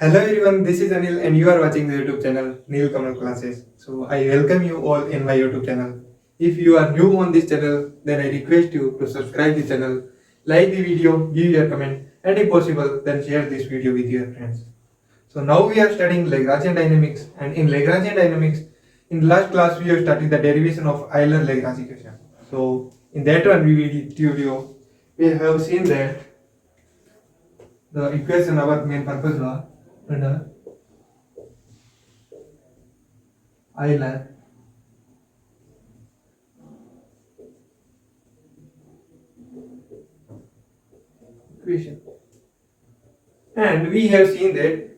Hello everyone, this is Anil and you are watching the YouTube channel Neil Kamal Classes. So I welcome you all in my YouTube channel. If you are new on this channel, then I request you to subscribe the channel, like the video, give your comment, and if possible, then share this video with your friends. So now we are studying Lagrangian Dynamics, and in Lagrangian Dynamics, in the last class we have studied the derivation of Euler Lagrange equation. So in that one video, we have seen that the equation our main purpose was under Euler equation, and we have seen that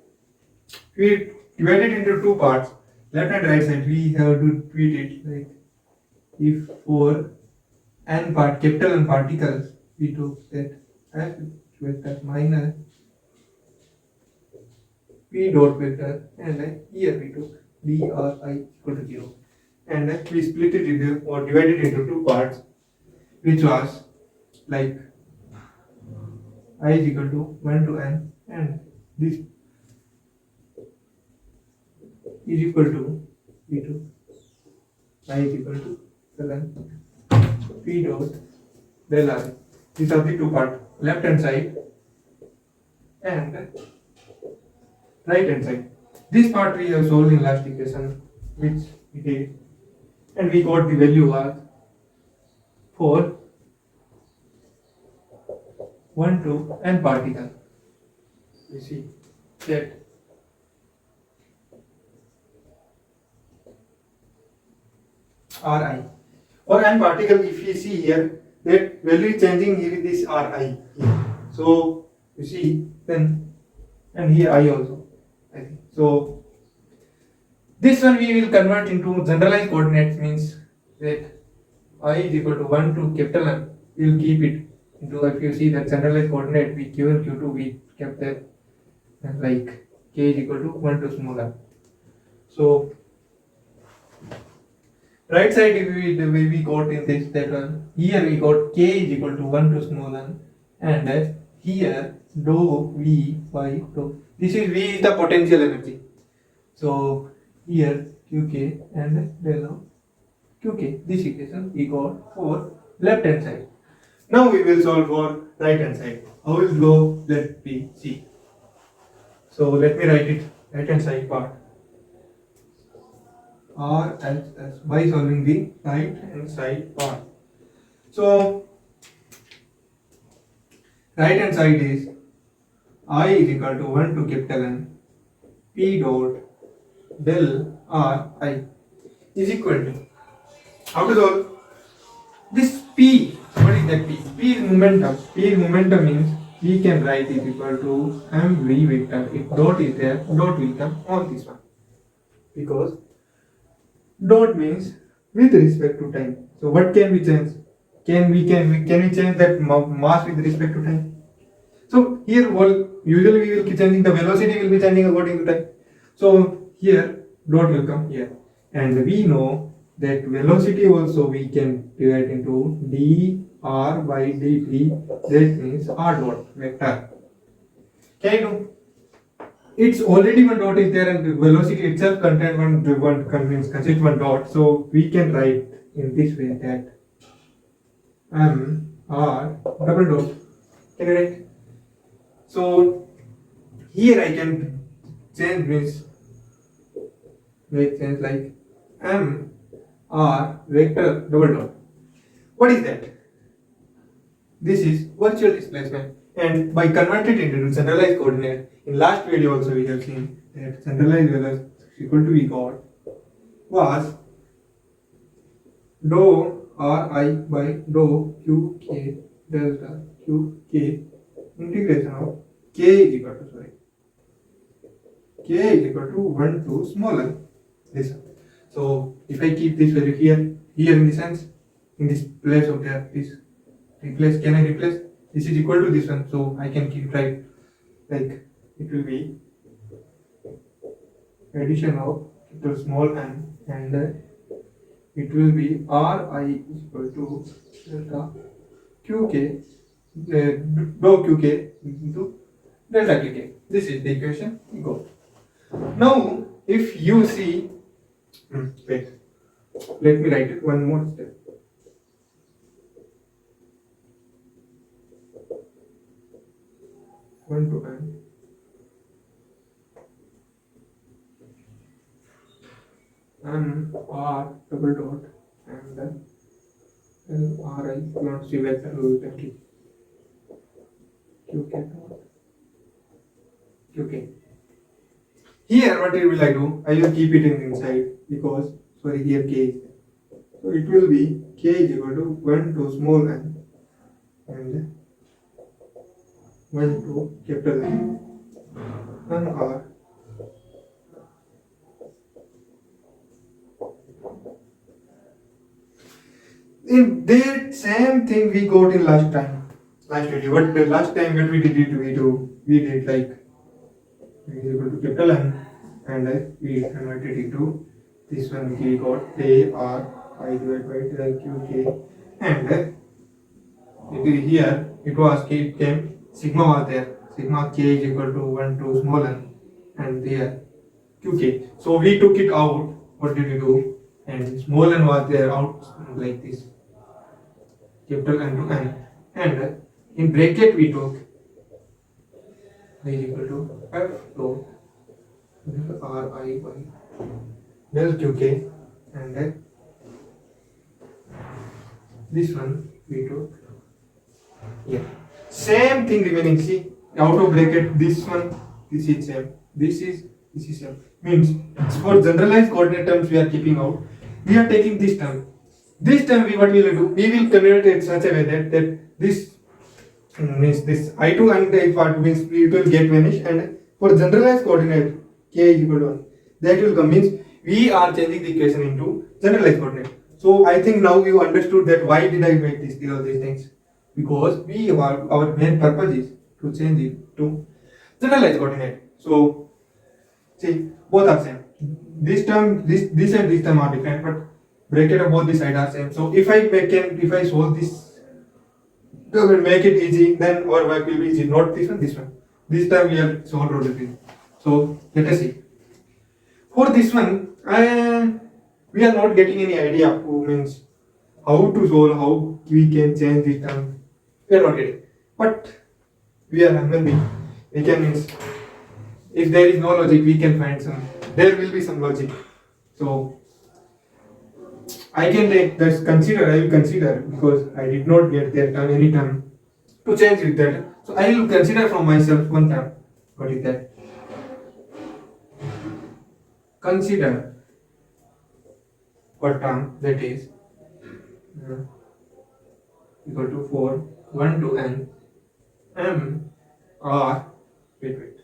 we divided into two parts, left and right side. We have to treat it like if for n part capital N particles we took that as vector minus p dot vector, and here we took d or I equal to 0, and we split it into or divided into two parts, which was like I is equal to 1 to n, and this is equal to v2, I is equal to ln p dot del I. These are the two parts, left hand side and right hand side. This part we have solved in last equation, which we did, and we got the value was for 1 to n particle. You see that Ri or n particle, if you see here, that value is changing here, this Ri here. So you see, then, and here I also, I think. So this one we will convert into generalized coordinates, means that I is equal to 1 to capital N. We will keep it into, if you see that generalized coordinate, we Q1, Q2, we kept that like k is equal to 1 to small n. So right side, if we got in this, that one, here we got k is equal to 1 to small n, and here dou v by dou, this is v is the potential energy. So here qk and del qk, this equation we got for left hand side. Now we will solve for right hand side. How will it go? Let me see. So let me write it, right hand side part RHS by solving the right hand side part. So right hand side is I is equal to 1 to capital N P dot del R I is equal to, how to solve this P? What is that P? P is momentum. P is momentum means we can write it equal to mv vector. If dot is there, dot will come on this one, because dot means with respect to time. So what can we change? Can we change that mass with respect to time? So here, usually we will be changing the velocity, will be changing according to time. So here dot will come here, and we know that velocity also we can divide into dr by dt. That means r dot vector. Can you do? It's already one dot is there, and the velocity itself contains one consists one dot. So we can write in this way that m r double dot. Can you write? So here I can change, means make change like m r vector double dot. What is that? This is virtual displacement, and by converted into centralized coordinate, in last video also we have seen that centralized velocity equal to we got was dou ri by dou qk delta qk integration of k is equal to k is equal to 1 to small n, this one. So if I keep this value here in the sense, in this place of there, this replace, can I replace? This is equal to this one, so I can keep right, like it will be addition of to small n, and it will be ri is equal to delta qk dou qk into delta qk. This is the equation. Go. Now, if you see, wait, let me write it one more step. One to n r double dot and then l r I not see vector we can keep qk dot qk. Here what will I do? I will keep it inside because sorry here k is there. So it will be k is equal to 1 to small n and 1 to capital N and r. In that same thing we got in last video. But the last time what we did we did like is equal to capital N and we converted it to this one we got A R I divided by Q K and it is here it came sigma was there. Sigma k is equal to 1 to small n and there qk. So we took it out. What did we do? And small n was there out like this. Capital N to n. And in bracket we took I is equal to f dot r I by del qk and this one we took here. Same thing remaining. See, out of bracket this one, this is same. This is same. Means for generalized coordinate terms we are keeping out. We are taking this term. This term what we will do? We will convert it in such a way that this means this I2 and the part means it will get vanished and for generalized coordinate k is equal to 1. That will come means we are changing the equation into generalized coordinate. So I think now you understood that why did I make all these things. Because our main purpose is to change it to generalized coordinate. So see both are same. This term, this and this term are different, but bracket of both the sides are same. So if I solve this to make it easy, then our work will be easy. Not this one, this one. This time we have solved everything. So let us see. For this one, we are not getting any idea means how to solve, how we can change this term. We are not getting, but we are human. We can means if there is no logic, we can find some. There will be some logic. So I can take this consider. I will consider because I did not get that term any term to change with that. So I will consider from myself one term. What is that? Consider what term that is equal to 4 1 to n m r wait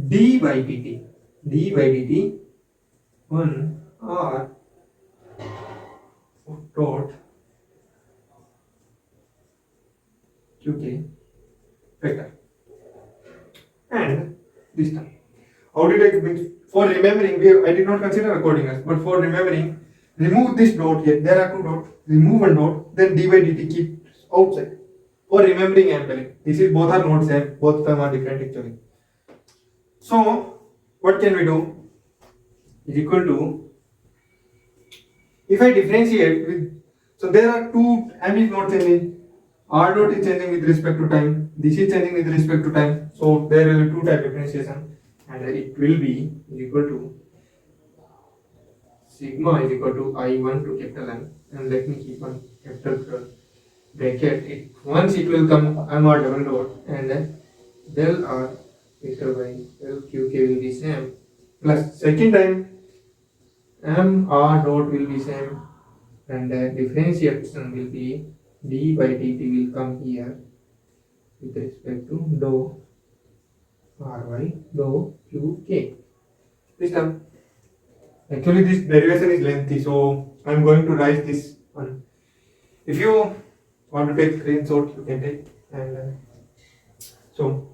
d by dt 1 r dot qk vector and this term. How did I mean for remembering? I did not consider recording us, but for remembering, remove this dot here. There are two dots. Remove one dot, then d by dt keep outside. For remembering, I am telling. This is both are not same. Both of them are different actually. So what can we do? Is equal to if I differentiate with so there are two. M is not changing. R dot is changing with respect to time. This is changing with respect to time. So there will be two type differentiation. And it will be equal to sigma is equal to I1 to capital N and let me keep on capital bracket it once it will come MR double dot and then del R vector by del QK will be same plus second time MR dot will be same and differentiation will be d by dt will come here with respect to dou Ry dou Qk. This term. Actually, this derivation is lengthy, so I am going to write this one. If you want to take screenshot, you can take. And so